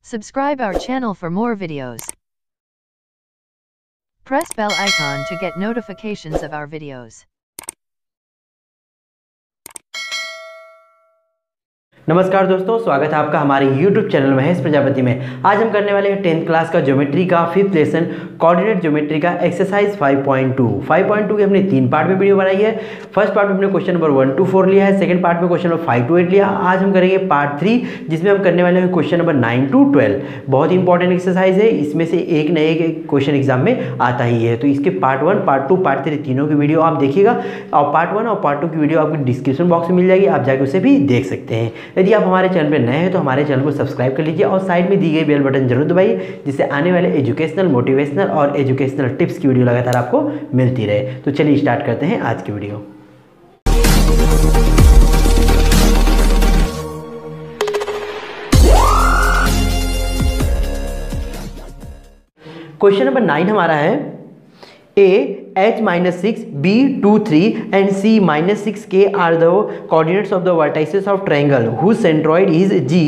Subscribe our channel for more videos. Press bell icon to get notifications of our videos. नमस्कार दोस्तों, स्वागत है आपका हमारे YouTube चैनल महेश प्रजापति में। आज हम करने वाले हैं 10th क्लास का ज्योमेट्री का 5th लेसन कोऑर्डिनेट ज्योमेट्री का एक्सरसाइज 5.2 की हमने 3 पार्ट में वीडियो बनाई है। फर्स्ट पार्ट में हमने क्वेश्चन नंबर 1 to 4 लिया है, सेकंड पार्ट में क्वेश्चन नंबर 5 to 8 लिया। आज हम करेंगे पार्ट 3 जिसमें हम करने वाले हैं क्वेश्चन नंबर 9 to 12। बहुत इंपॉर्टेंट एक्सरसाइज है, इसमें से एक न एक क्वेश्चन एग्जाम में आता ही है। तो इसके पार्ट 1, पार्ट 2, पार्ट 3 तीनों की वीडियो आप देखिएगा और पार्ट 1 और पार्ट 2 की वीडियो आपको डिस्क्रिप्शन बॉक्स में मिल जाएगी, आप जाकर उसे भी देख सकते हैं। यदि आप हमारे चैनल पर नए हैं तो हमारे चैनल को सब्सक्राइब कर लीजिए और साइड में दी गई बेल बटन जरूर दबाइए, जिससे आने वाले एजुकेशनल, मोटिवेशनल और एजुकेशनल टिप्स की वीडियो लगातार आपको मिलती रहे। तो चलिए स्टार्ट करते हैं आज की वीडियो। क्वेश्चन नंबर 9 हमारा है A h-6 b 2 3 and c -6 k are the coordinates of the vertices of triangle whose centroid is g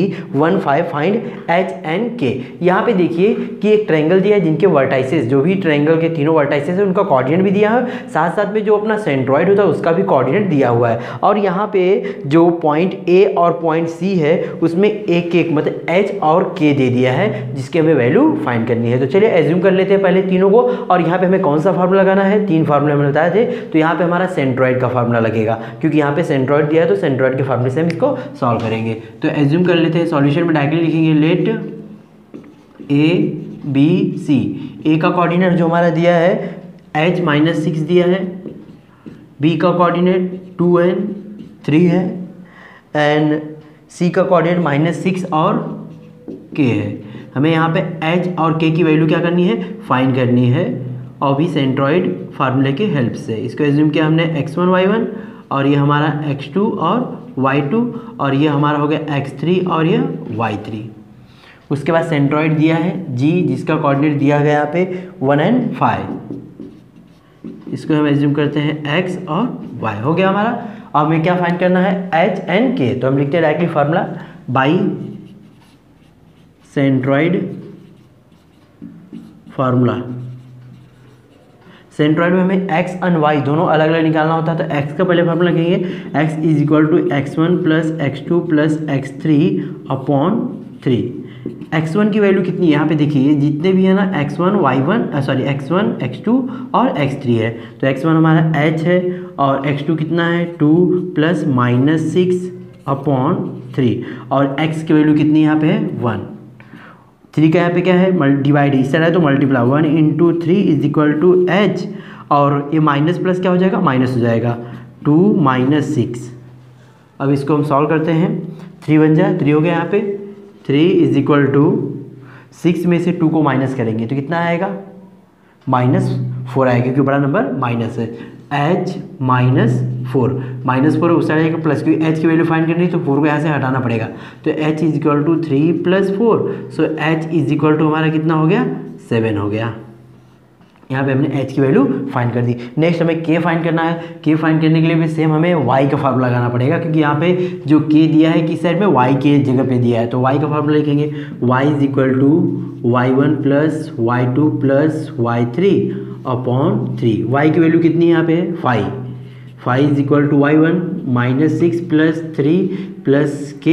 1 5 find h and k। यहाँ पे देखिए कि एक ट्रायंगल दिया है जिनके वर्टाइसेस, जो भी ट्रायंगल के तीनों वर्टाइसेस है उनका कोऑर्डिनेट भी दिया है, साथ साथ में जो अपना सेंट्रॉइड होता है उसका भी कोऑर्डिनेट दिया हुआ है। और यहाँ पे जो पॉइंट a और पॉइंट c है उसमें एक मतलब h और k दे दिया है जिसकी हमें वैल्यू फाइंड करनी है। तो चलिए एज्यूम कर लेते हैं पहले तीनों को, और यहाँ पे हमें कौन सा फार्मूला लगाना है, 3 फार्मूले हमने बताए थे। तो यहाँ पे हमारा सेंट्रॉइड का फार्मूला लगेगा, क्योंकि यहाँ पे सेंट्रॉइड दिया है तो सेंट्रॉइड के फार्मूले से हम इसको सॉल्व करेंगे। तो एज्यूम कर लेते हैं, सॉल्यूशन में डायरेक्टली लिखेंगे लेट ए बी सी। ए का कोऑर्डिनेट जो हमारा दिया है h-6 दिया है, बी का कोऑर्डिनेट 2 and 3 है, एंड सी का कोऑर्डिनेट -6 और k है। हमें यहाँ पे h और k की वैल्यू क्या करनी है, फाइंड करनी है, और भी सेंट्रॉइड फार्मूले की हेल्प से। इसको एज्यूम किया हमने x1 y1, और ये हमारा x2 और y2, और ये हमारा हो गया x3 और ये y3। उसके बाद सेंट्रॉइड दिया है g जिसका कोऑर्डिनेट दिया गया यहाँ पे 1 and 5। इसको हम एज्यूम करते हैं x और y हो गया हमारा। अब हमें क्या फाइंड करना है, h and k। तो हम लिखते हैं directly formula by centroid formula. Centroid में हमें x और y दोनों अलग अलग निकालना होता है। तो x का पहले फार्मूला लिखेंगे, x = x1 + x2 + x3 upon 3। x1 की वैल्यू कितनी है, यहाँ पे देखिए जितने भी है ना x1 x1 x2 और x3 है। तो x1 हमारा h है और x2 कितना है 2 + -6 अपॉन 3, और x की वैल्यू कितनी यहाँ पे है 1। 3 का यहाँ पे क्या है, डिवाइड इस तरह है तो मल्टीप्लाई 1 × 3 = h, और ये माइनस प्लस क्या हो जाएगा, माइनस हो जाएगा 2 - 6। अब इसको हम सॉल्व करते हैं, 3 बन जाए, 3 हो गया यहाँ पे। 3 = 6 में से 2 को माइनस करेंगे तो कितना आएगा, -4 आएगा, क्योंकि बड़ा नंबर माइनस है। h -4 -4 उस साइड आएगा प्लस, क्योंकि h की वैल्यू फाइंड करनी है तो 4 को यहाँ से हटाना पड़ेगा। तो h = 3 + 4, सो h = हमारा कितना हो गया, 7 हो गया। यहाँ पे हमने h की वैल्यू फाइंड कर दी। नेक्स्ट हमें k फाइंड करना है। k फाइंड करने के लिए भी सेम हमें y का फार्मूला लगाना पड़ेगा, क्योंकि यहाँ पे जो k दिया है किस साइड में, y के जगह पे दिया है। तो y का फार्मूला लिखेंगे, y = y1 + y2 + y3 upon 3। y की वैल्यू कितनी है यहाँ पे, 5 = y1 -6 + 3 + k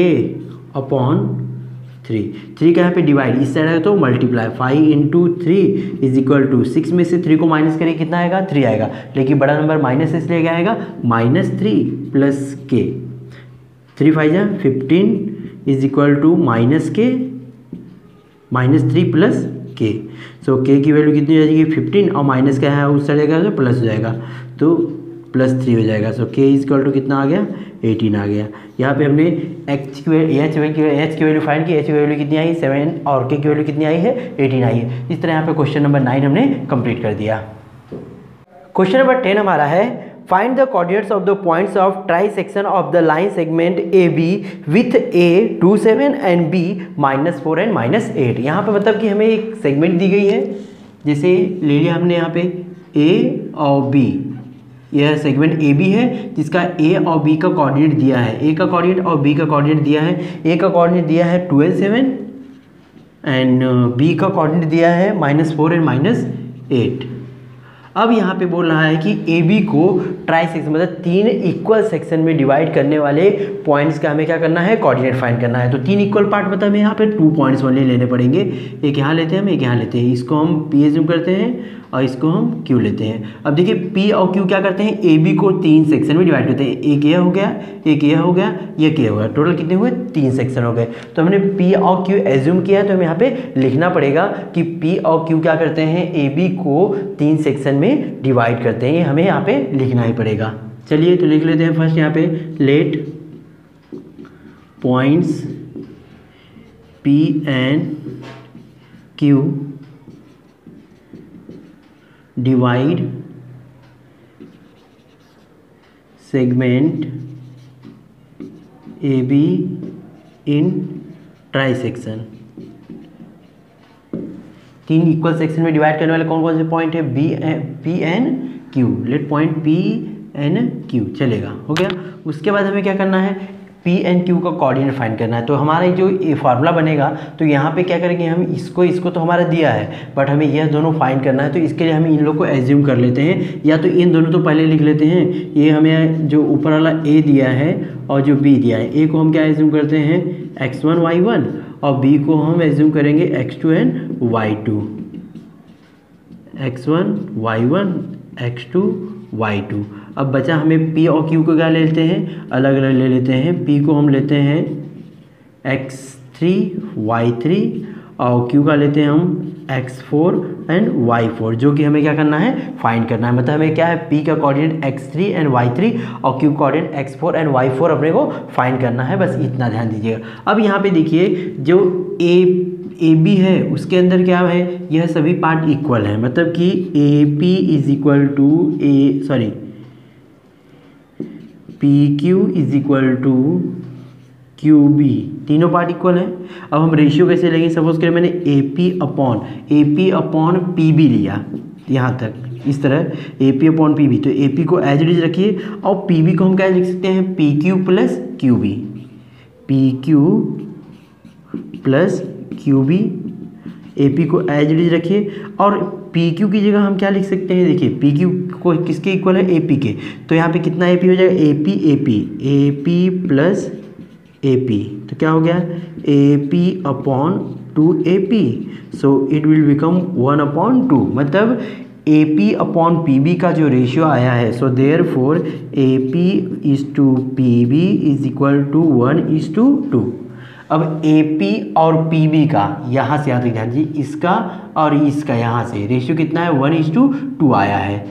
अपॉन 3 का यहाँ पे डिवाइड इस साइड है तो मल्टीप्लाई 5 × 3 = 6 में से 3 को माइनस करें कितना आएगा, 3 आएगा, लेकिन बड़ा नंबर माइनस इसलिए क्या आएगा, -3 + k। 3 5 जा 15 = -k -3 + k। सो k की वैल्यू कितनी हो जाएगी, 15, और माइनस का है उस साइड जाएगा तो प्लस हो जाएगा, तो +3 हो जाएगा। सो k = कितना आ गया, 18 आ गया। यहाँ पे हमने h की वैल्यू फाइंड की, h की वैल्यू कितनी आई 7, और k की वैल्यू कितनी आई है 18 आई है। इस तरह यहाँ पे क्वेश्चन नंबर 9 हमने कंप्लीट कर दिया। क्वेश्चन नंबर 10 हमारा है, find the coordinates of the points of trisection of the line segment AB with A 2 7 and B -4 and -8। यहाँ पे मतलब कि हमें एक सेगमेंट दी गई है, जैसे ले लिया हमने यहाँ पे A और B, यह सेगमेंट ए बी है जिसका ए और बी का कोऑर्डिनेट दिया है, ए का कोऑर्डिनेट और बी का कोऑर्डिनेट दिया है। ए का कोऑर्डिनेट दिया है 12 7 एंड बी का कोऑर्डिनेट दिया है -4 एंड -8। अब यहाँ पे बोल रहा है कि ए बी को ट्राई सेक्शन मतलब 3 इक्वल सेक्शन में डिवाइड करने वाले पॉइंट्स का हमें क्या करना है, कोऑर्डिनेट फाइंड करना है। तो 3 इक्वल पार्ट मतलब हमें यहाँ पे 2 पॉइंट्स ओनली लेने पड़ेंगे। एक यहाँ लेते हैं हम, एक यहाँ लेते हैं। इसको हम पी एज्यूम करते हैं और इसको हम क्यू लेते हैं। अब देखिए पी और क्यू क्या करते हैं, ए बी को 3 सेक्शन में डिवाइड करते हैं। एक यह हो गया, एक यह हो गया, एक यह हो गया। टोटल कितने हुए, 3 सेक्शन हो गए। तो हमने पी और क्यू एज्यूम किया है, तो हमें यहाँ पे लिखना पड़ेगा कि पी और क्यू क्या करते हैं, ए बी को 3 सेक्शन में डिवाइड करते हैं। ये हमें यहाँ पे लिखना ही पड़ेगा। चलिए तो लिख लेते हैं फर्स्ट यहाँ पे, let points P and Q divide segment A B in trisection. 3 equal section में डिवाइड करने वाले कौन कौन से पॉइंट है, P N Q. Let point P N Q चलेगा, हो गया। उसके बाद हमें क्या करना है, पी एन क्यू का कोऑर्डिनेट फाइंड करना है। तो हमारा जो ये फार्मूला बनेगा, तो यहाँ पे क्या करेंगे हम, इसको तो हमारा दिया है, बट हमें यह दोनों फाइंड करना है। तो इसके लिए हम इन लोग को एज्यूम कर लेते हैं, या तो इन दोनों तो पहले लिख लेते हैं। ये हमें जो ऊपर वाला ए दिया है और जो बी दिया है, ए को हम क्या एज्यूम करते हैं, x1 y1, और बी को हम एज्यूम करेंगे x2 and y2। x1 y1 x2 y2। अब बचा हमें पी और क्यू को क्या लेते हैं, अलग अलग ले लेते हैं। पी को हम लेते हैं x3 y3 और क्यू का लेते हैं हम x4 एंड y4, जो कि हमें क्या करना है, फाइंड करना है। मतलब हमें क्या है, पी का कोऑर्डिनेट x3 एंड y3 और Q coordinate x4 and y4 अपने को फाइंड करना है। बस इतना ध्यान दीजिएगा। अब यहाँ पे देखिए जो ए बी है उसके अंदर क्या है, यह सभी पार्ट इक्वल है। मतलब कि A P is equal to P Q is equal to Q B, तीनों पार्ट इक्वल हैं। अब हम रेशियो कैसे लेंगे, सपोज करें मैंने A P upon P B लिया यहाँ तक, इस तरह A P upon P B. तो ए पी को एज इट इज रखिए और पी बी को हम क्या लिख सकते हैं, P Q plus Q B, P Q plus Q B. A P को एज इट इज रखिए और पी क्यू की जगह हम क्या लिख सकते हैं, देखिए पी क्यू को किसके इक्वल है, ए पी के। तो यहाँ पे कितना ए पी हो जाएगा, A P plus A P. तो क्या हो गया, A P upon 2AP, so it will become 1/2। मतलब A P upon P B का जो रेशियो आया है, so therefore A P is to P B is equal to 1:2। अब ए पी और पी बी का यहाँ से आता ध्यान जी, इसका और इसका यहाँ से रेशियो कितना है, 1:2 आया है।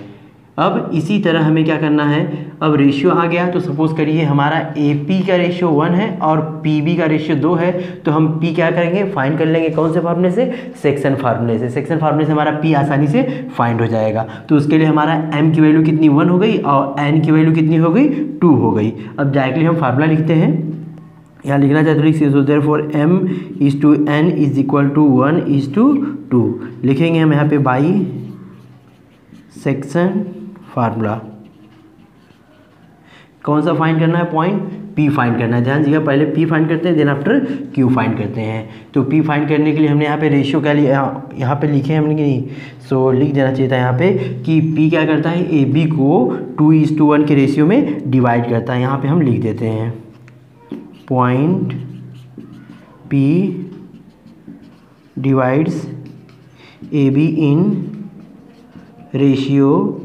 अब इसी तरह हमें क्या करना है, अब रेशियो आ गया तो सपोज करिए हमारा ए पी का रेशियो 1 है और पी बी का रेशियो 2 है। तो हम पी क्या करेंगे, फाइंड कर लेंगे कौन से फार्मूले से, सेक्शन फार्मूले से। सेक्शन फार्मूले से हमारा पी आसानी से फाइंड हो जाएगा। तो उसके लिए हमारा एम की वैल्यू कितनी 1 हो गई और एन की वैल्यू कितनी हो गई 2 हो गई। अब डायरेक्टली हम फार्मूला लिखते हैं, यहाँ लिखना चाहते हो लिखिए, सो देयरफॉर m इज टू n इज इक्वल टू 1:2 लिखेंगे हम यहाँ पे बाई सेक्शन फार्मूला। कौन सा फाइंड करना है, पॉइंट P फाइंड करना है। ध्यान दीजिएगा, पहले P फाइंड करते हैं देन आफ्टर Q फाइंड करते हैं। तो P फाइंड करने के लिए हमने यहाँ पे रेशियो क्या लिया, यहाँ पे लिखे हमने कि नहीं, सो लिख देना चाहिए था यहाँ पे कि P क्या करता है, ए बी को 2:1 के रेशियो में डिवाइड करता है। यहाँ पे हम लिख देते हैं point P divides A B in ratio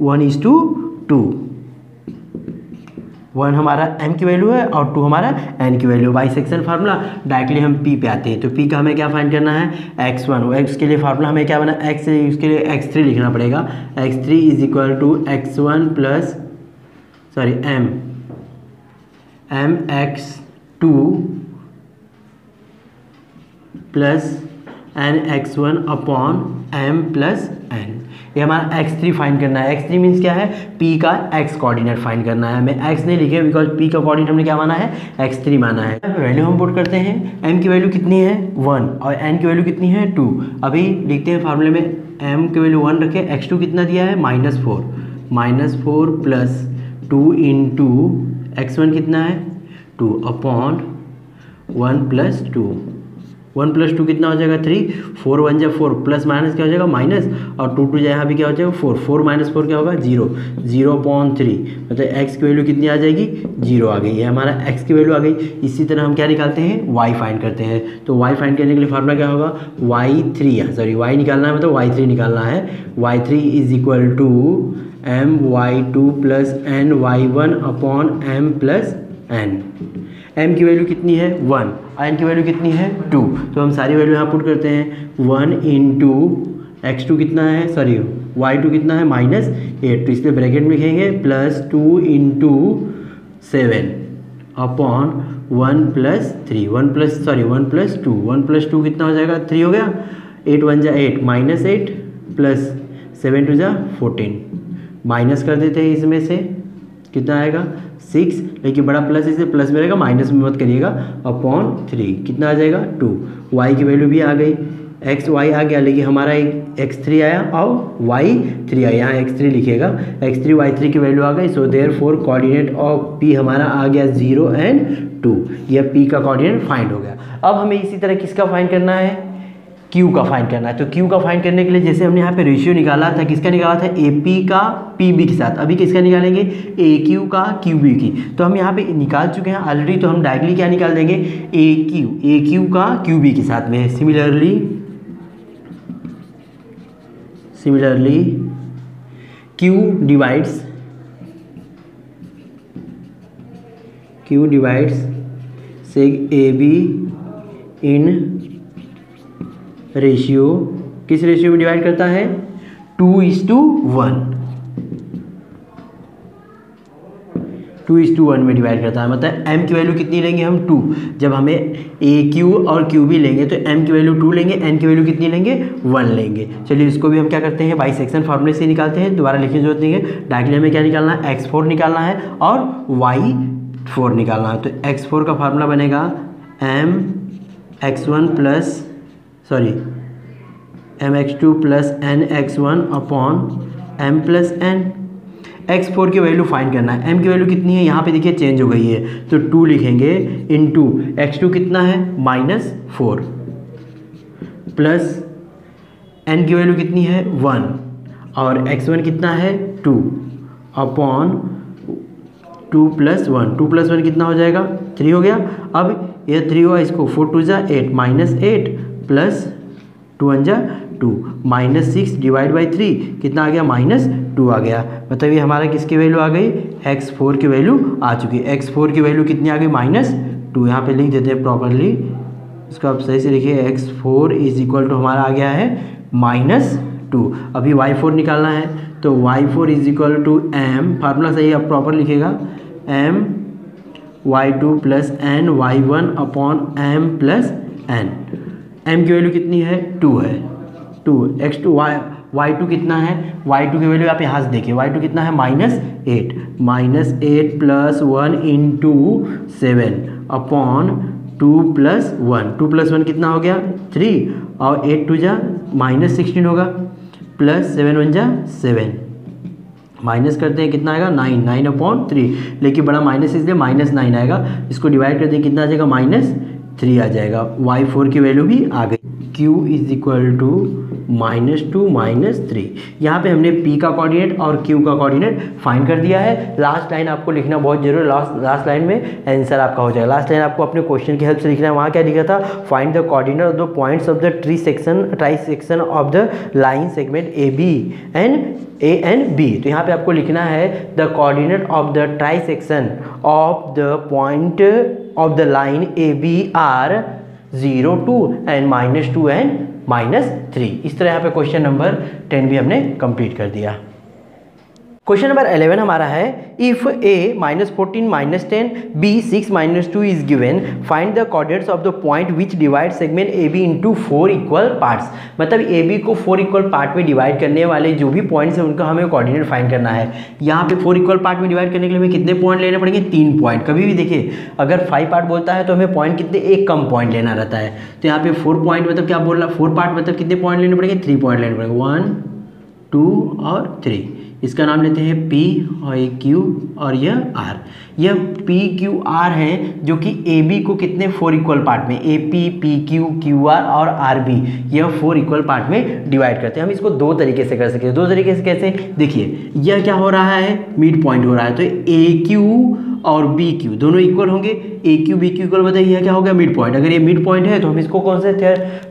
1:2। 1 हमारा m की वैल्यू है और 2 हमारा n की value. By section formula directly हम p पे आते हैं। तो p का हमें क्या फाइंड करना है, x1। x के लिए फार्मूला हमें क्या बना, x उसके लिए x3 लिखना पड़ेगा। x3 is equal to x1 plus m x2 plus n x1 upon m plus n। ये हमारा x3 फाइंड करना है। x3 मीन्स क्या है, p का x कोऑर्डिनेट फाइंड करना है। हमें x नहीं लिखे बिकॉज p का कोऑर्डिनेट हमने क्या माना है, x3 माना है। वैल्यू हम पुट करते हैं, m की वैल्यू कितनी है 1 और n की वैल्यू कितनी है 2। अभी लिखते हैं फार्मूले में, m की वैल्यू 1 रखे, x2 कितना दिया है -4 प्लस 2 इंटू x1 कितना है 2 अपॉन 1 प्लस 2 1 + 2 कितना हो जाएगा 3, 4 1 जा 4, प्लस माइनस क्या हो जाएगा माइनस, और 2 2 जा यहाँ भी क्या हो जाएगा 4, 4 - 4 क्या होगा 0, 0/3, मतलब x की वैल्यू कितनी आ जाएगी 0 आ गई है, हमारा x की वैल्यू आ गई। इसी तरह हम क्या निकालते हैं y फाइंड करते हैं, तो y फाइंड करने के लिए फार्मूला क्या होगा y निकालना है, मतलब y3 निकालना है, y3 = my2 + ny1/m + n। m की वैल्यू कितनी है 1, n की वैल्यू कितनी है 2, तो हम सारी वैल्यू यहाँ पुट करते हैं। 1 × x2 कितना है, सॉरी y2 कितना है -8, तो इसलिए ब्रैकेट में लिखेंगे +2 × 7 अपॉन 1 + 3, 1 + 2, 1 + 2 कितना हो जाएगा 3 हो गया, 8 1 जा 8 -8 प्लस 7 2 जा 14, माइनस कर देते हैं इसमें से कितना आएगा 6, लेकिन बड़ा प्लस इसे प्लस में रहेगा, माइनस में मत करिएगा, अपॉन 3 कितना आ जाएगा 2। y की वैल्यू भी आ गई, x y आ गया, लेकिन हमारा एक x3 आया और y3 आया, यहाँ x3 लिखिएगा, x3 y3 की वैल्यू आ गई। So therefore coordinate of p हमारा आ गया 0 और 2, यह p का कोऑर्डिनेट फाइंड हो गया। अब हमें इसी तरह किसका फाइंड करना है, Q का फाइंड करना है। तो Q का फाइंड करने के लिए जैसे हमने यहाँ पे रेशियो निकाला था, किसका निकाला था AP का PB के साथ, अभी किसका निकालेंगे AQ का QB की, तो हम यहाँ पे निकाल चुके हैं ऑलरेडी, तो हम डायरेक्टली क्या निकाल देंगे AQ का QB के साथ में। Similarly Q divides सेग AB in ratio, किस रेशियो में डिवाइड करता है 2:1, 2:1 में डिवाइड करता है, मतलब m की वैल्यू कितनी लेंगे हम 2, जब हमें AQ और QB लेंगे तो m की वैल्यू 2 लेंगे, n की वैल्यू कितनी लेंगे 1 लेंगे। चलिए इसको भी हम क्या करते हैं बाइसेक्शन फार्मूले से निकालते हैं, दोबारा लिखने की जरूरत नहीं है, डायरेक्टली हमें क्या निकालना है x4 निकालना है और y4 निकालना है। तो x4 का फार्मूला बनेगा mx2 + nx1 upon m + n। x4 की वैल्यू फाइंड करना है, m की वैल्यू कितनी है यहाँ पे देखिए चेंज हो गई है, तो 2 लिखेंगे इनटू x2 कितना है -4 प्लस n की वैल्यू कितनी है 1 और x1 कितना है 2 अपॉन 2 + 1, 2 + 1 कितना हो जाएगा 3 हो गया। अब यह 3 हुआ, इसको 4 2 जा 8 -8 प्लस 2 1 जा 2 -6 डिवाइड बाई 3 कितना आ गया -2 आ गया, मतलब ये हमारा किसकी वैल्यू आ गई x4 की वैल्यू आ चुकी है। x4 की वैल्यू कितनी आ गई -2, यहाँ पे लिख देते हैं प्रॉपरली, इसको आप सही से लिखिए, x4 = हमारा आ गया है -2। अभी y4 निकालना है, तो y4 = m, फार्मूला सही आप प्रॉपर लिखिएगा, m y2 + n y1 upon m + n। m की वैल्यू कितनी है 2 है, 2 x2 y2 कितना है, y2 की वैल्यू आप यहाँ से देखिए, y2 कितना है -8 प्लस 1 × 7 अपॉन 2 + 1, 2 + 1 कितना हो गया 3 और 8 2 जा -16 होगा प्लस 7 1 जा 7, माइनस करते हैं कितना आएगा 9/3, लेकिन बड़ा माइनस इसलिए -9 आएगा, इसको डिवाइड करते हैं कितना आ जाएगा -3 आ जाएगा। y4 की वैल्यू भी आ गई, Q = -2 -3। यहाँ पे हमने P का कोऑर्डिनेट और Q का कोऑर्डिनेट फाइंड कर दिया है। लास्ट लाइन आपको लिखना बहुत जरूरी है, लास्ट लाइन में आंसर आपका हो जाएगा। लास्ट लाइन आपको अपने क्वेश्चन की हेल्प से लिखना है, वहाँ क्या लिखा था, find the coordinate of the points of the trisection of the line segment A and B। तो यहाँ पे आपको लिखना है the coordinate of the trisection of the point of the line AB are 0 2 and -2 and -3। इस तरह यहाँ पे क्वेश्चन नंबर 10 भी हमने कंप्लीट कर दिया। क्वेश्चन नंबर 11 हमारा है, if A -14 -10 B 6 -2 is given, find the coordinates of the point which divide segment AB into 4 equal parts. मतलब AB को 4 इक्वल पार्ट में डिवाइड करने वाले जो भी पॉइंट्स हैं उनका हमें कोऑर्डिनेट फाइंड करना है। यहाँ पे 4 इक्वल पार्ट में डिवाइड करने के लिए हमें कितने पॉइंट लेने पड़ेंगे 3 पॉइंट। कभी भी देखिए अगर 5 पार्ट बोलता है तो हमें पॉइंट कितने एक कम पॉइंट लेना रहता है, तो यहाँ पे 4 पॉइंट मतलब क्या बोल रहा है 4 पार्ट मतलब कितने पॉइंट लेने पड़ेंगे 3 पॉइंट लेने पड़ेंगे 1 2 और 3। इसका नाम लेते हैं P और ये Q और यह R। यह P Q R है जो कि AB को कितने 4 इक्वल पार्ट में AP, PQ, QR और RB यह 4 इक्वल पार्ट में डिवाइड करते हैं। हम इसको दो तरीके से कर सकते हैं। दो तरीके से कैसे? देखिए यह क्या हो रहा है, मिड पॉइंट हो रहा है, तो AQ और BQ दोनों इक्वल होंगे। AQ BQ इक्वल बताइए यह क्या हो गया, मिड पॉइंट। अगर ये मिड पॉइंट है तो हम इसको कौन से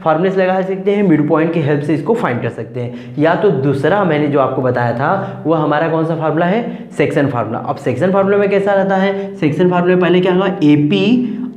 फॉर्मूले से लगा सकते हैं, मिड पॉइंट की हेल्प से इसको फाइंड कर सकते हैं। या तो दूसरा मैंने जो आपको बताया था वो हमारा कौन सा फार्मूला है, सेक्शन फार्मूला। अब सेक्शन फार्मूला में कैसा रहता है, सेक्शन फार्मूला में पहले क्या होगा, AP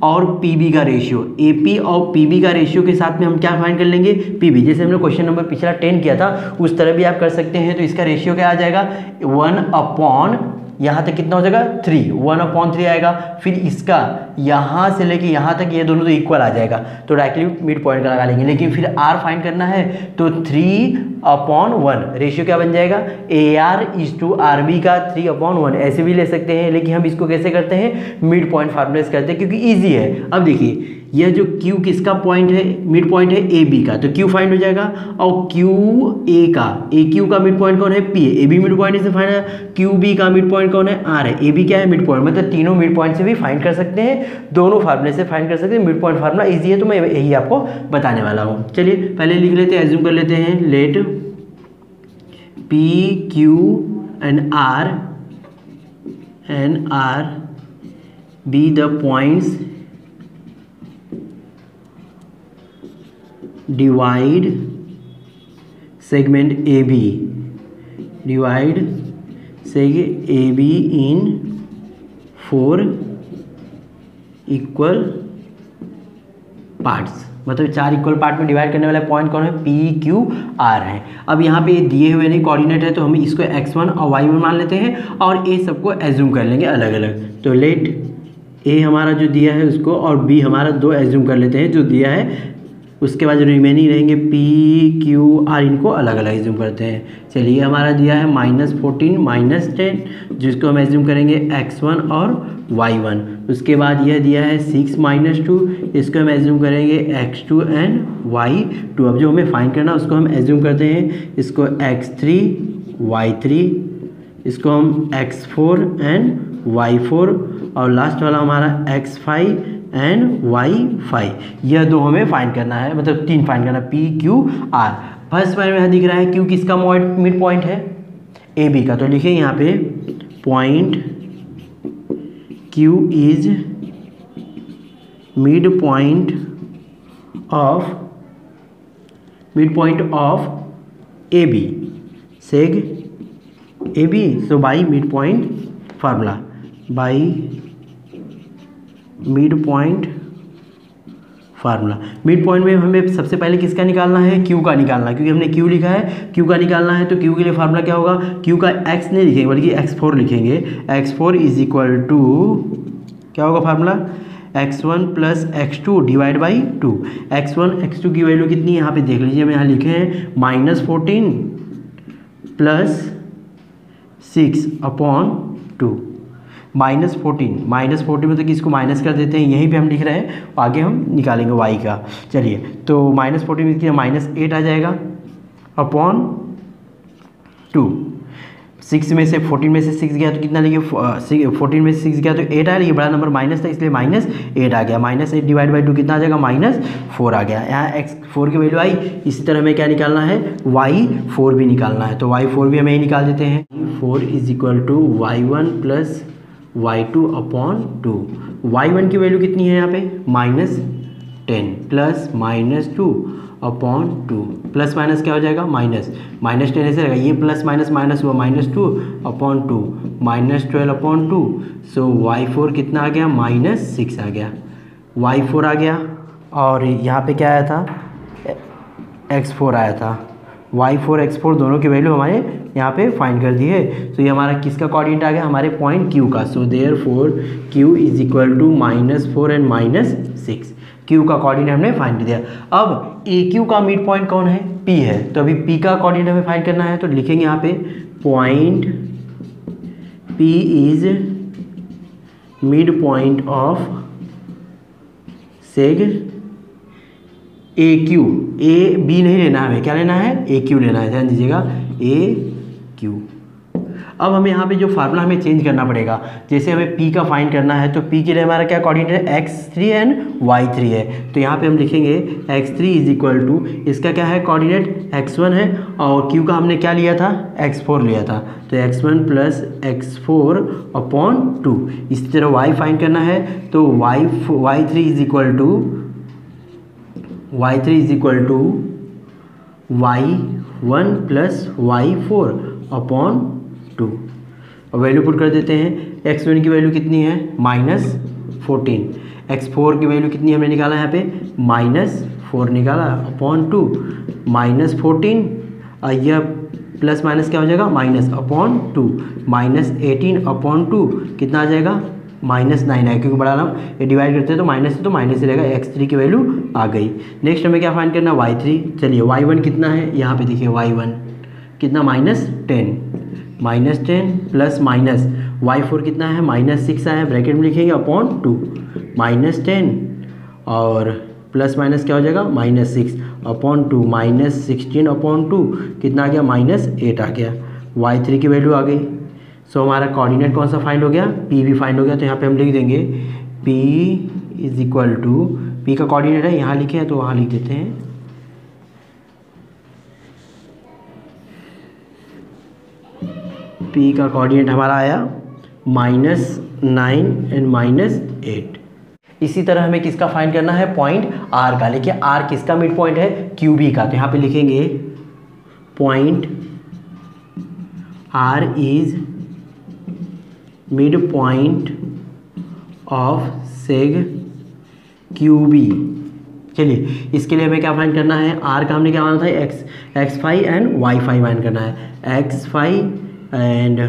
और PB का रेशियो, AP और PB का रेशियो के साथ में हम क्या फाइंड कर लेंगे, PB। जैसे हमने क्वेश्चन नंबर पिछला 10 किया था उस तरह भी आप कर सकते हैं। तो इसका रेशियो क्या आ जाएगा, 1 यहाँ तक कितना हो जाएगा 3, 1/3 आएगा। फिर इसका यहाँ से लेके यहाँ तक ये दोनों तो इक्वल आ जाएगा, तो डायरेक्टली मिड पॉइंट का लगा लेंगे। लेकिन फिर R फाइंड करना है तो 3/1 रेशियो क्या बन जाएगा, AR/RB का 3/1 ऐसे भी ले सकते हैं। लेकिन हम इसको कैसे करते हैं, मिड पॉइंट फार्मूले से करते हैं क्योंकि ईजी है। अब देखिए यह जो Q किसका पॉइंट है, मिड पॉइंट है AB का, तो Q फाइंड हो जाएगा। और QA का, AQ का मिड पॉइंट कौन है, P है। AB मिड पॉइंट से फाइंड है। QB का मिड पॉइंट कौन है, R है। AB क्या है, मिड पॉइंट। मतलब तीनों मिड पॉइंट से भी फाइंड कर सकते हैं, दोनों फार्मूले से फाइंड कर सकते हैं। मिड पॉइंट फार्मूला ईजी है तो मैं यही आपको बताने वाला हूँ। चलिए पहले लिख लेते हैं, एज्यूम कर लेते हैं, late P Q and R be the points divide segment AB, divide segment AB in 4 equal parts. मतलब 4 इक्वल पार्ट में डिवाइड करने वाला पॉइंट कौन है, P Q R है। अब यहाँ पे दिए हुए नहीं कोऑर्डिनेट है तो हम इसको x1 और y1 मान लेते हैं और A सबको एज्यूम कर लेंगे अलग अलग। तो लेट A हमारा जो दिया है उसको और B हमारा 2 एज्यूम कर लेते हैं जो दिया है। उसके बाद जो रिमेनिंग रहेंगे P Q R इनको अलग अलग एज्यूम करते हैं। चलिए हमारा दिया है -14 -10 जिसको हम एज्यूम करेंगे x1 और y1। उसके बाद यह दिया है 6 -2 इसको हम एज्यूम करेंगे x2 एंड y2। अब जो हमें फाइंड करना है उसको हम एज्यूम करते हैं, इसको x3 y3, इसको हम x4 एंड y4 और लास्ट वाला हमारा x5 एंड y5। यह दो हमें फाइंड करना है, मतलब 3 फाइंड करना है, P Q R। First point में यहाँ दिख रहा है Q किसका मिड पॉइंट है, AB का। तो लिखेंगे यहाँ पे point Q is mid point of AB सेग AB। So by mid point formula, by mid point formula. Mid point में हमें सबसे पहले किसका निकालना है, Q का निकालना है, क्योंकि हमने Q लिखा है, Q का निकालना है। तो Q के लिए फार्मूला क्या होगा, Q का x नहीं लिखेंगे बल्कि x4 लिखेंगे। x4 इज इक्वल टू क्या होगा formula, x1 plus x2 divide by 2। x1 x2 की वैल्यू कितनी है यहाँ पे देख लीजिए, हम यहाँ लिखे हैं -14 प्लस 6/2। -14 मतलब कि इसको माइनस कर देते हैं, यहीं पे हम लिख रहे हैं, आगे हम निकालेंगे y का। चलिए तो -14 में -8 आ जाएगा अपॉन 2। 6 में से 14 में से 6 गया तो कितना लेंगे, 14 में से 6 गया तो 8 आया। ये बड़ा नंबर माइनस था इसलिए -8 आ गया। -8 डिवाइड बाई 2 कितना आ जाएगा, -4 आ गया। यहाँ x4 की वैल्यू आई। इसी तरह हमें क्या निकालना है, y4 भी निकालना है। तो y4 भी हमें यही निकाल देते हैं। 4 is equal to y1 plus y2/2। y1 की वैल्यू कितनी है यहाँ पे, -10 प्लस -2/2। प्लस माइनस क्या हो जाएगा, -10 ऐसे रहेगा, ये प्लस माइनस माइनस हुआ, -2/2 -12/2। सो y4 कितना आ गया, -6 आ गया, y4 आ गया। और यहाँ पे क्या आया था, x4 आया था। y4 x4 दोनों की वैल्यू हमारे यहाँ पे फाइंड कर दी है। तो ये हमारा किसका कोऑर्डिनेट आ गया, हमारे पॉइंट Q का। So therefore Q is equal to -4 and -6। Q का कोऑर्डिनेट हमने फाइंड कर दिया। अब AQ का मिड पॉइंट कौन है, P है। तो अभी P का कोऑर्डिनेट हमें फाइंड करना है, तो लिखेंगे यहाँ पे point P is mid point of सेग AQ। A B नहीं लेना है, हमें क्या लेना है, AQ लेना है, ध्यान दीजिएगा AQ। अब हमें यहाँ पे जो फार्मूला हमें चेंज करना पड़ेगा, जैसे हमें P का फाइंड करना है तो P के लिए हमारा क्या कोऑर्डिनेट है, x3 एंड y3 है। तो यहाँ पे हम लिखेंगे x3 इज इक्वल टू, इसका क्या है कोऑर्डिनेट x1 है, और Q का हमने क्या लिया था, x4 लिया था, तो x1 प्लस x4 अपॉन 2। इसी तरह y फाइंड करना है तो y3 is equal to y1 plus y4 upon 2। और वैल्यू पुट कर देते हैं, x1 की वैल्यू कितनी है, -14, x4 की वैल्यू कितनी हमने निकाला यहाँ पे, -4 निकाला अपॉन 2, -14, और यह प्लस माइनस क्या हो जाएगा, माइनस अपॉन 2, -18 अपॉन 2 कितना आ जाएगा, -9 है, क्योंकि बड़ा नाम ये डिवाइड करते हैं तो माइनस से, तो माइनस ही रहेगा, x3 की वैल्यू आ गई। नेक्स्ट हमें क्या फाइंड करना, y3। चलिए y1 कितना है, यहाँ पे देखिए y1 कितना, -10 प्लस माइनस y4 कितना है, -6 आया, ब्रैकेट में लिखेंगे अपॉन 2, -10 और प्लस माइनस क्या हो जाएगा, -6 अपॉन 2, -16 अपॉन 2 कितना आ गया, -8 आ गया, y3 की वैल्यू आ गई। सो हमारा कोऑर्डिनेट कौन सा फाइंड हो गया, P भी फाइंड हो गया। तो यहाँ पे हम लिख देंगे P is equal to, P का कोऑर्डिनेट है यहाँ लिखे हैं तो वहाँ लिख देते हैं, P का कोऑर्डिनेट हमारा आया -9 एंड -8। इसी तरह हमें किसका फाइंड करना है, पॉइंट R का। लेकिन R किसका मिड पॉइंट है, QB का। तो यहाँ पे लिखेंगे point R is mid point of सेग QB। चलिए इसके लिए हमें क्या फाइंड करना है, R का हमने क्या माना था, x5 एंड y5 फाइंड करना है, x5 एंड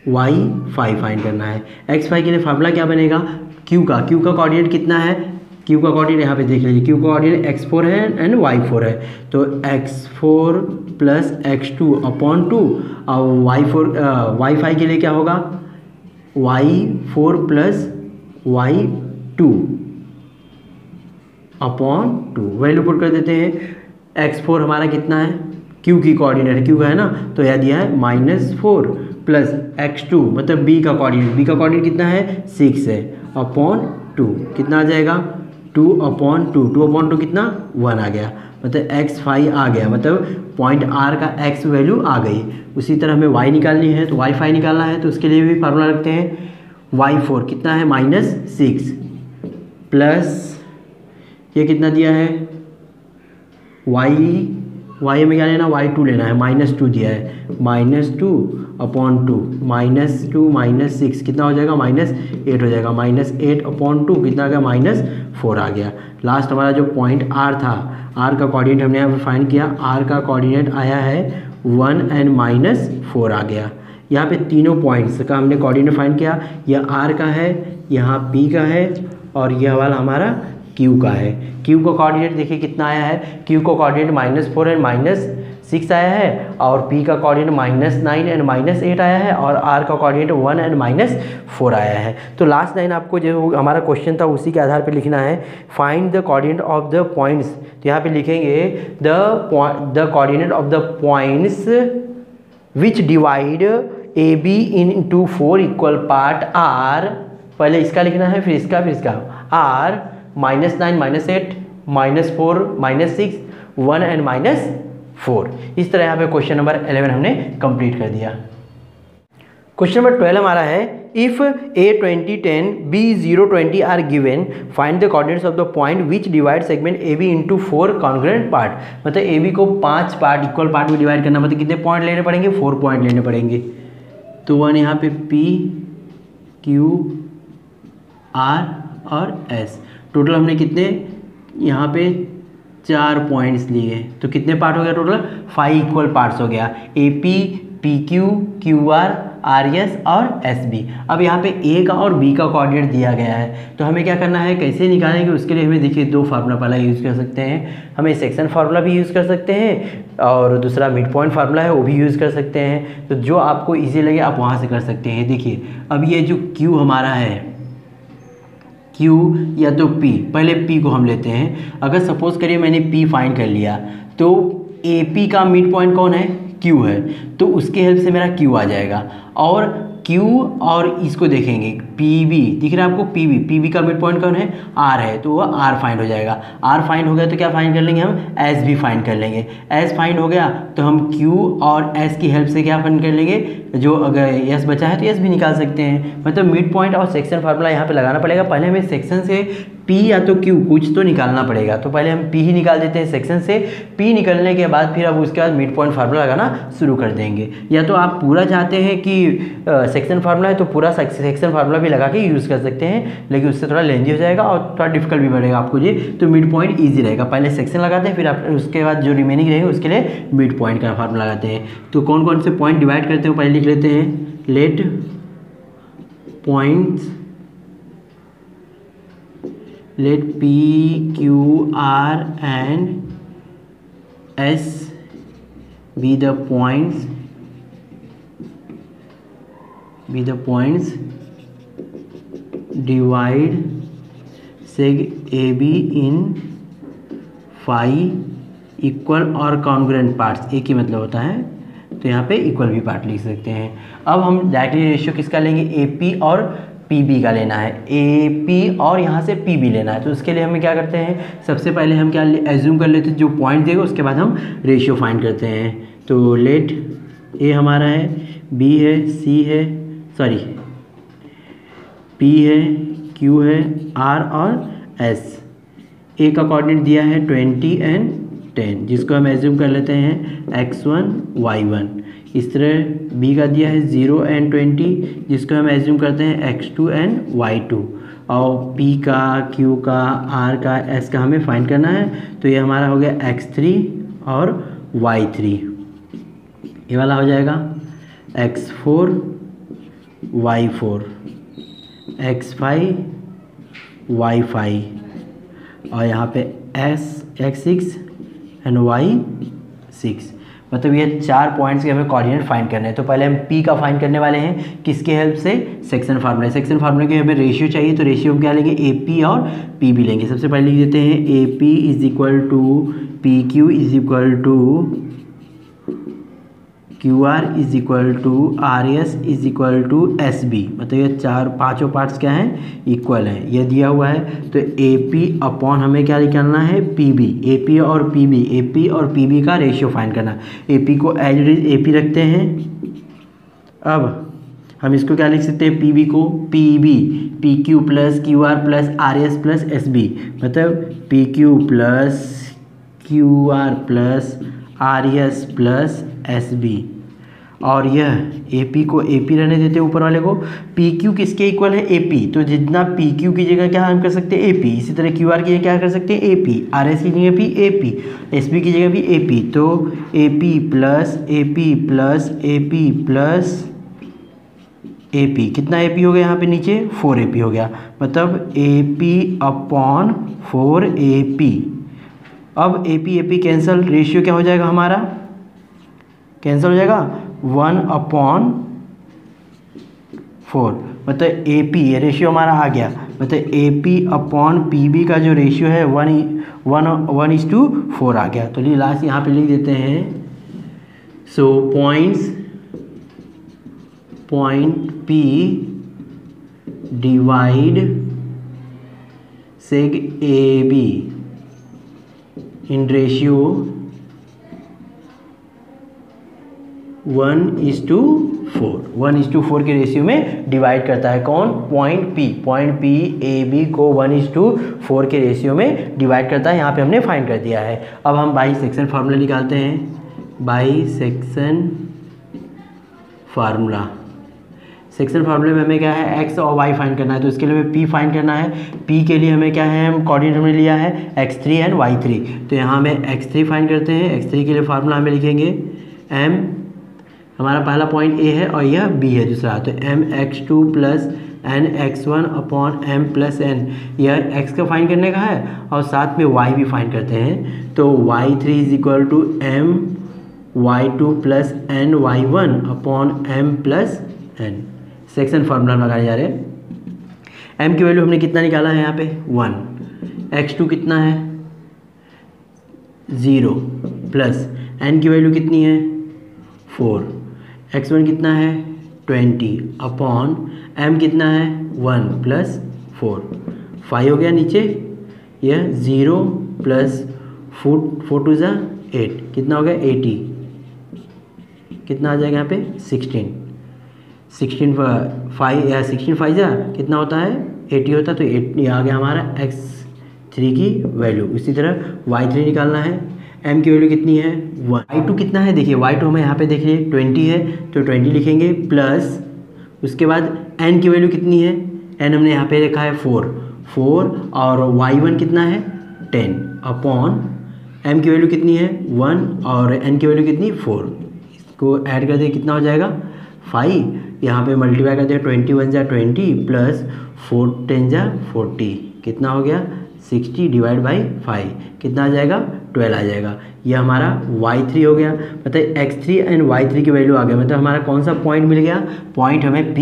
y5 फाइंड करना है। x5 के लिए फार्मूला क्या बनेगा, Q का कोऑर्डिनेट कितना है, Q का कोऑर्डिनेट यहाँ पे देख लीजिए, Q का कोऑर्डिनेट x4 है एंड y4 है, तो x4 प्लस x2 अपॉन 2, और y5 के लिए क्या होगा, y4 plus y2 upon 2। Value put कर देते हैं, x4 हमारा कितना है, Q की कोऑर्डिनेट, Q का है ना, तो यह दिया है -4 प्लस x2 मतलब B का कोऑर्डिनेट कितना है, 6 है, अपॉन 2 कितना आ जाएगा, 2 अपॉन 2 कितना, 1 आ गया, मतलब x5 आ गया, मतलब पॉइंट R का x वैल्यू आ गई। उसी तरह हमें y निकालनी है, तो y5 निकालना है, तो उसके लिए भी फार्मूला रखते हैं, y4 कितना है, -6 प्लस ये कितना दिया है, y में क्या लेना, y2 लेना है, -2 दिया है, -2 अपॉन 2, -2 -6 कितना हो जाएगा, -8 हो जाएगा, -8 अपॉन 2 कितना आ गया, -4 आ गया। लास्ट हमारा जो पॉइंट R था, R का कोऑर्डिनेट हमने यहाँ पर फाइंड किया, R का कोऑर्डिनेट आया है 1 एंड -4 आ गया। यहाँ पे तीनों पॉइंट्स का हमने कोऑर्डिनेट फाइंड किया, यह R का है, यहाँ P का है, और यह वाला हमारा Q का है। Q का कोऑर्डिनेट देखिए कितना आया है, Q का कोऑर्डिनेट -4 एंड -6 आया है, और P का कोऑर्डिनेट -9 एंड -8 आया है, और R का कोऑर्डिनेट 1 एंड -4 आया है। तो लास्ट लाइन आपको जो हमारा क्वेश्चन था उसी के आधार पर लिखना है, find the coordinate of the points. तो यहाँ पे लिखेंगे the coordinate of the points which divide AB into 4 equal part R। पहले इसका लिखना है, फिर इसका, R -9 -8 -4 -6 1 एंड -4। इस तरह यहाँ पे क्वेश्चन नंबर 11 हमने कंप्लीट कर दिया। क्वेश्चन नंबर 12 हमारा है, if A20 10 B0 20 are given, find the coordinates of the point which divide segment AB into 4 congruent part. मतलब AB को 5 पार्ट इक्वल पार्ट में डिवाइड करना, मतलब कितने पॉइंट लेने पड़ेंगे, 4 पॉइंट लेने पड़ेंगे। तो 1 यहाँ पे P Q R और S, टोटल हमने कितने यहाँ पे 4 पॉइंट्स लिए, तो कितने पार्ट हो गया टोटल, 5 इक्वल पार्ट्स हो गया, AP PQ QR RS और SB। अब यहाँ पे A का और B का कोऑर्डिनेट दिया गया है, तो हमें क्या करना है, कैसे निकालेंगे, उसके लिए हमें देखिए 2 फार्मूला पहला यूज़ कर सकते हैं, हमें सेक्शन फार्मूला भी यूज़ कर सकते हैं, और दूसरा मिड पॉइंट फार्मूला है वो भी यूज़ कर सकते हैं। तो जो आपको ईजी लगे आप वहाँ से कर सकते हैं। देखिए अब ये जो Q हमारा है, Q या तो P, पहले P को हम लेते हैं। अगर सपोज करिए मैंने P फाइंड कर लिया, तो AP का मिड पॉइंट कौन है, Q है तो उसके हेल्प से मेरा Q आ जाएगा, और Q और इसको देखेंगे PB, दिख रहा है आपको PB का मिड पॉइंट कौन है, R है, तो वह R फाइंड हो जाएगा। R फाइंड हो गया तो क्या फाइंड कर लेंगे हम, S भी फाइंड कर लेंगे। S फाइंड हो गया तो हम Q और S की हेल्प से क्या फाइंड कर लेंगे, जो अगर S बचा है तो S भी निकाल सकते हैं। मतलब मिड पॉइंट और सेक्शन फार्मूला यहाँ पे लगाना पड़ेगा। पहले हमें सेक्शन से P या तो Q कुछ तो निकालना पड़ेगा, तो पहले हम P ही निकाल देते हैं सेक्शन से। P निकलने के बाद फिर अब उसके बाद मिड पॉइंट फार्मूला लगाना शुरू कर देंगे। या तो आप पूरा चाहते हैं कि सेक्शन फार्मूला है तो पूरा सेक्शन फार्मूला भी लगा के यूज़ कर सकते हैं, लेकिन उससे थोड़ा लेंदी हो जाएगा और थोड़ा डिफिकल्ट भी बढ़ेगा आपको ये, तो मिड पॉइंट ईजी रहेगा। पहले सेक्शन लगाते हैं, फिर आप उसके बाद जो रिमेनिंग रहेंगे उसके लिए मिड पॉइंट का फार्मूला लगाते हैं। तो कौन कौन से पॉइंट डिवाइड करते हैं पहले लिख लेते हैं। Let points, let P, Q, R and S be the points divide seg AB in phi equal और congruent parts, एक ही मतलब होता है, तो यहाँ पे इक्वल भी पार्ट लिख सकते हैं। अब हम डायरेक्टली रेशियो किसका लेंगे, AP और PB का लेना है, AP और यहाँ से PB लेना है। तो उसके लिए हमें क्या करते हैं, सबसे पहले हम क्या एज्यूम कर लेते हैं जो पॉइंट देगा, उसके बाद हम रेशियो फाइंड करते हैं। तो लेट A हमारा है, B है, C है, सॉरी P है, Q है, R और S। A का कोऑर्डिनेट दिया है 20 एंड 10, जिसको हम एज्यूम कर लेते हैं x1 y1। इस तरह B का दिया है 0 एंड 20, जिसको हम एज्यूम करते हैं x2 एंड y2। और P का, Q का, R का, S का हमें फाइंड करना है, तो ये हमारा हो गया x3 और y3। ये वाला हो जाएगा x4 y4, x5 y5, और यहाँ पे x6 एंड y6। मतलब ये 4 पॉइंट्स के हमें कोऑर्डिनेट फाइंड करने हैं। तो पहले हम P का फाइंड करने वाले हैं, किसके हेल्प से, सेक्शन फार्मूला। सेक्शन फार्मूला के हमें रेशियो चाहिए, तो रेशियो हम क्या लेंगे, AP और PB लेंगे। सबसे पहले लिख देते हैं AP is equal to PQ is equal to QR is equal to RS is equal to SB। मतलब ये पांचों पार्ट्स क्या हैं, इक्वल हैं, ये दिया हुआ है। तो AP अपॉन हमें क्या निकालना है, PB। AP और PB का रेशियो फाइंड करना। AP को एज इट इज AP रखते हैं। अब हम इसको क्या लिख सकते हैं, PB को PQ plus QR plus RS plus SB। मतलब PQ plus QR plus RS plus SB। और यह AP को AP रहने देते हैं ऊपर वाले को। PQ किसके इक्वल है, AP। तो जितना PQ की जगह क्या हम कर सकते हैं, AP। इसी तरह QR की जगह क्या कर सकते हैं, AP। RS की जगह भी AP, SB की जगह भी AP। तो AP plus AP plus AP plus AP, कितना AP हो गया यहाँ पे नीचे, 4AP हो गया। मतलब AP अपॉन 4AP। अब AP कैंसिल, रेशियो क्या हो जाएगा हमारा, कैंसिल हो जाएगा 1/4। मतलब AP ये रेशियो हमारा आ गया। मतलब AP अपॉन PB का जो रेशियो है 1:4 आ गया। तो लास्ट यहाँ पे लिख देते हैं। So point P divide सेग AB in ratio 1:4 के रेशियो में डिवाइड करता है। कौन, पॉइंट P AB को 1:4 के रेशियो में डिवाइड करता है। यहाँ पे हमने फाइंड कर दिया है। अब हम बाई सेक्शन फार्मूला निकालते हैं। बाई सेक्शन फार्मूला, सेक्शन फार्मूले में हमें क्या है, x और y फाइंड करना है। तो इसके लिए हमें p फाइंड करना है। p के लिए हमें क्या है, हम कोऑर्डिनेट हमने लिया है x3 एंड y3। तो यहाँ हमें x3 फाइंड करते हैं। x3 के लिए फार्मूला हमें लिखेंगे m, हमारा पहला पॉइंट a है और यह b है दूसरा। तो mx2 plus nx1 upon m plus n, यह x का फाइंड करने का है और साथ में y भी फाइंड करते हैं। तो y3 is equal to m y2 plus n y1 upon m plus n। Section formula लगाए जा रहे हैं। m की वैल्यू हमने कितना निकाला है यहाँ पे 1, x2 कितना है 0 प्लस n की वैल्यू कितनी है 4, x1 कितना है 20 अपॉन m कितना है 1 प्लस 4, 5 हो गया नीचे, यह 0 प्लस 4 टू ज़ा 8, कितना हो गया 80, कितना आ जाएगा यहाँ पे 16 5 जा कितना होता है 80 होता है, तो 80 आ गया हमारा x3 की वैल्यू। इसी तरह y3 निकालना है, m की वैल्यू कितनी है 1, y2 कितना है देखिए, y2 हमें यहाँ पे देखिए 20 है तो 20 लिखेंगे, प्लस उसके बाद n की वैल्यू कितनी है, n हमने यहाँ पे लिखा है 4 और y1 कितना है 10 अपॉन m की वैल्यू कितनी है 1 और n की वैल्यू कितनी 4, इसको ऐड कर दें कितना हो जाएगा 5, यहाँ पे मल्टीप्लाई कर दें 21 जा 20 प्लस 4 10 जा 40, कितना हो गया 60 डिवाइड बाई 5, कितना आ जाएगा 12 आ जाएगा। यह हमारा y3 हो गया, मतलब x3 एंड y3 की वैल्यू आ गया, मतलब हमारा कौन सा पॉइंट मिल गया, पॉइंट हमें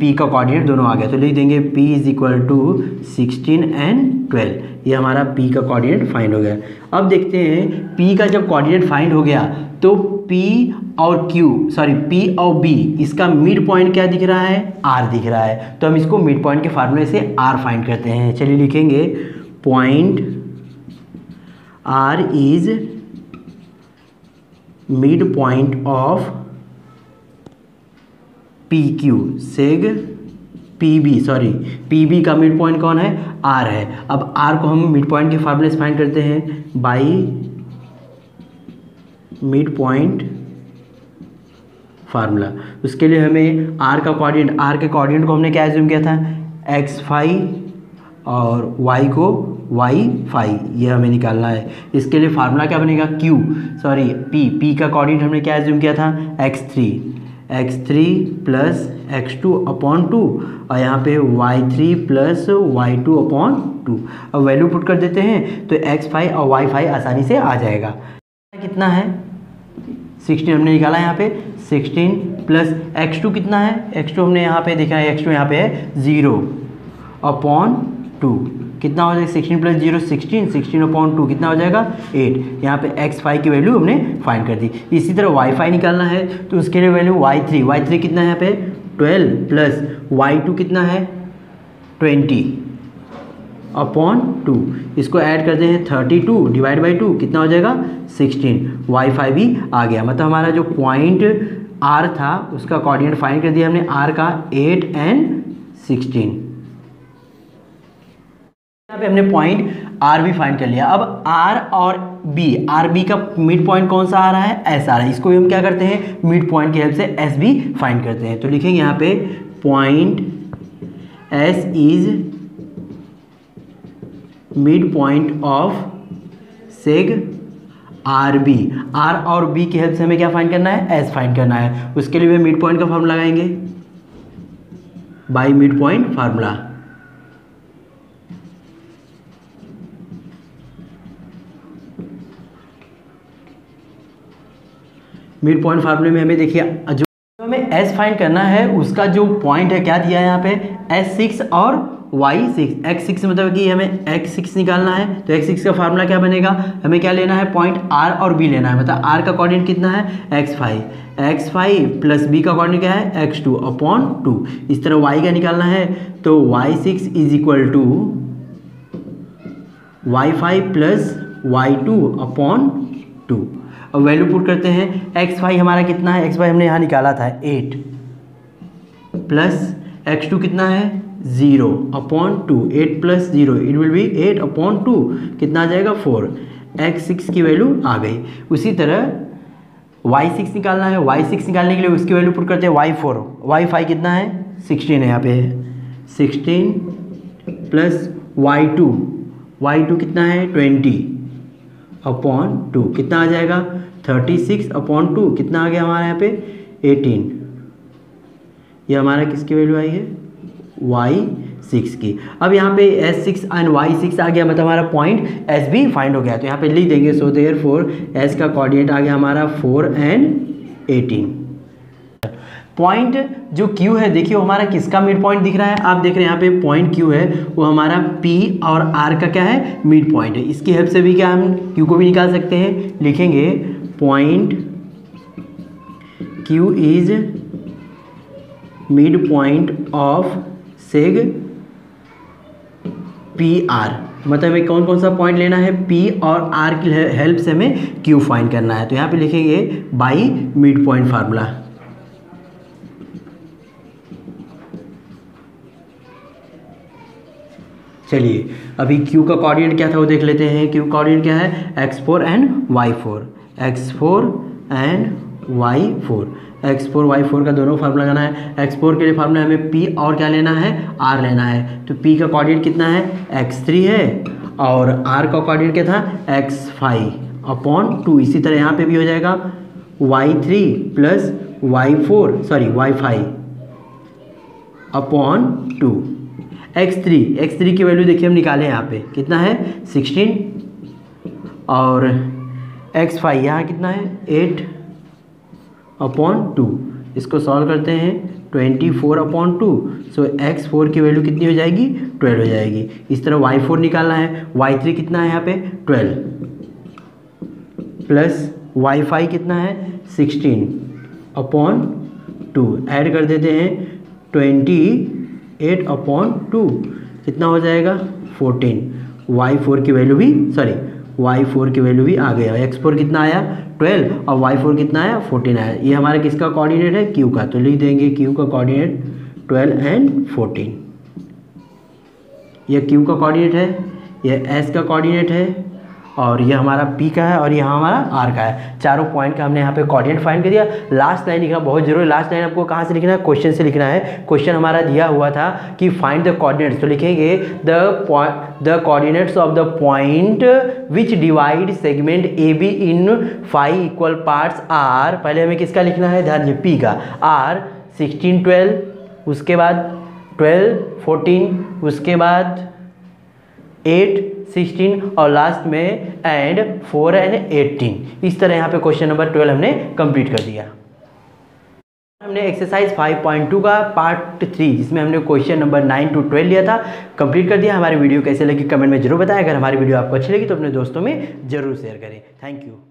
p का कोऑर्डिनेट दोनों आ गया, तो लिख देंगे p is equal to 16 and 12, ये हमारा p का कोऑर्डिनेट फाइंड हो गया। अब देखते हैं p का जब कोऑर्डिनेट फाइंड हो गया तो p और p और b इसका मिड पॉइंट क्या दिख रहा है r दिख रहा है, तो हम इसको मिड पॉइंट के फार्मूले से r फाइंड करते हैं। चलिए लिखेंगे point r is mid point of PQ सेग PB का मिड पॉइंट कौन है R है। अब R को हम मिड पॉइंट के फार्मूले से फाइंड करते हैं बाई मिड पॉइंट फार्मूला। उसके लिए हमें R के कोऑर्डिनेट को हमने क्या एज्यूम किया था x5 और y को y5, ये हमें निकालना है। इसके लिए फार्मूला क्या बनेगा P का कोऑर्डिनेट हमने क्या एज्यूम किया था x3 प्लस x2 अपॉन 2 और यहाँ पे y3 प्लस y2 अपॉन 2। अब वैल्यू पुट कर देते हैं तो x5 और y5 आसानी से आ जाएगा। कितना है 16 हमने निकाला यहाँ पे 16 प्लस x2 कितना है, x2 हमने यहाँ पे देखा है, x2 यहाँ पे है 0 अपॉन 2, कितना हो जाएगा 16 प्लस 0 16 अपॉन 2 कितना हो जाएगा 8। यहाँ पे x5 की वैल्यू हमने फाइंड कर दी। इसी तरह y5 निकालना है तो उसके लिए वैल्यू y3 कितना है यहाँ पे 12 प्लस y2 कितना है 20 अपॉन 2, इसको ऐड करते हैं 32 डिवाइड बाई 2 कितना हो जाएगा 16, y5 भी आ गया। मतलब हमारा जो पॉइंट r था उसका कोऑर्डिनेट फाइंड कर दिया हमने, r का 8 एंड 16। यहाँ पे हमने पॉइंट R भी फाइंड कर लिया। अब R और B का मिड पॉइंट कौन सा आ रहा है S आ रहा है, इसको भी हम क्या करते हैं मिड पॉइंट की हेल्प से S भी फाइंड करते हैं। तो लिखेंगे यहाँ पे point S is mid point of सेग RB। R और B की हेल्प से हमें क्या फाइंड करना है S फाइंड करना है। उसके लिए मिड पॉइंट का फॉर्मूला लगाएंगे by mid point formula. Mid point फार्मूले में हमें देखिए जो हमें S फाइंड करना है उसका जो पॉइंट है क्या दिया है यहाँ पे S6 और Y6। x6 मतलब कि हमें x6 निकालना है, तो x6 का फार्मूला क्या बनेगा, हमें क्या लेना है पॉइंट R और B लेना है। मतलब R का कोऑर्डिनेट कितना है x5 प्लस B का कोऑर्डिनेट क्या है x2 अपॉन 2। इस तरह y का निकालना है तो y6 is equal to y5 plus y2 upon 2। अब वैल्यू पुट करते हैं, x5 हमारा कितना है, x5 हमने यहाँ निकाला था 8 प्लस x2 कितना है 0 upon 2, 8 plus 0 it will be 8 upon 2, कितना आ जाएगा 4। x6 की वैल्यू आ गई। उसी तरह y6 निकालना है, y6 निकालने के लिए उसकी वैल्यू पुट करते हैं y5 कितना है 16 है, यहाँ पे 16 प्लस y2 कितना है 20 अपॉन 2, कितना आ जाएगा 36 अपॉन 2, कितना आ गया हमारे यहाँ पे 18। ये हमारा किसकी वैल्यू आई है y6 की। अब यहाँ पे S6 एंड y6 आ गया, मतलब हमारा पॉइंट S भी फाइंड हो गया। तो यहाँ पे लिख देंगे सो देयरफॉर S का कोऑर्डिनेट आ गया हमारा 4 एंड 18। पॉइंट जो Q है देखिए हमारा किसका मिड पॉइंट दिख रहा है, आप देख रहे हैं यहाँ पे पॉइंट Q है वो हमारा P और R का क्या है मिड पॉइंट है। इसकी हेल्प से भी क्या हम Q को भी निकाल सकते हैं। लिखेंगे point Q is mid point of सेग PR, मतलब हमें कौन कौन सा पॉइंट लेना है, P और R की हेल्प से हमें Q फाइंड करना है। तो यहाँ पे लिखेंगे बाई मिड पॉइंट फार्मूला। चलिए अभी Q का कोऑर्डिनेट क्या था वो देख लेते हैं। Q कोऑर्डिनेट क्या है, x4 and y4, x4 and y4, x4 y4 का दोनों फार्मूला लगाना है। x4 के लिए फार्मूला हमें P और क्या लेना है, R लेना है। तो P का कोऑर्डिनेट कितना है, x3 है, और R का कोऑर्डिनेट क्या था, x5/2। इसी तरह यहाँ पे भी हो जाएगा y3 प्लस y5/2। x3 की वैल्यू देखिए हम निकालें यहाँ पे कितना है 16, और x5 यहाँ कितना है 8/2। इसको सॉल्व करते हैं 24/2। सो x4 की वैल्यू कितनी हो जाएगी, 12 हो जाएगी। इस तरह y4 निकालना है, y3 कितना है यहाँ पे 12 प्लस y5 कितना है 16/2, ऐड कर देते हैं 28/2, कितना हो जाएगा 14। y4 की वैल्यू भी आ गया। x4 कितना आया 12 और y4 कितना आया 14 आया। ये हमारा किसका कोऑर्डिनेट है, Q का। तो लिख देंगे Q का कोऑर्डिनेट 12 एंड 14। ये Q का कोऑर्डिनेट है, ये S का कोऑर्डिनेट है, और ये हमारा P का है, और यहाँ हमारा R का है। चारों पॉइंट का हमने यहाँ पे कोऑर्डिनेट फाइंड कर दिया। लास्ट लाइन लिखना बहुत जरूरी है। लास्ट लाइन आपको कहाँ से लिखना है, क्वेश्चन से लिखना है। क्वेश्चन हमारा दिया हुआ था कि फाइंड द कोऑर्डिनेट्स, तो लिखेंगे the coordinates of the point which divide segment AB in 5 equal parts are. पहले हमें किसका लिखना है, ध्यान दीजिए P का, R 16 12, उसके बाद 12 14, उसके बाद 8 16, और लास्ट में एंड 4 एंड 18। इस तरह यहाँ पे क्वेश्चन नंबर 12 हमने कंप्लीट कर दिया। हमने एक्सरसाइज 5.2 का पार्ट 3, जिसमें हमने क्वेश्चन नंबर 9 to 12 लिया था, कंप्लीट कर दिया। हमारी वीडियो कैसे लगी कमेंट में जरूर बताएं। अगर हमारी वीडियो आपको अच्छी लगी तो अपने दोस्तों में जरूर शेयर करें। Thank you.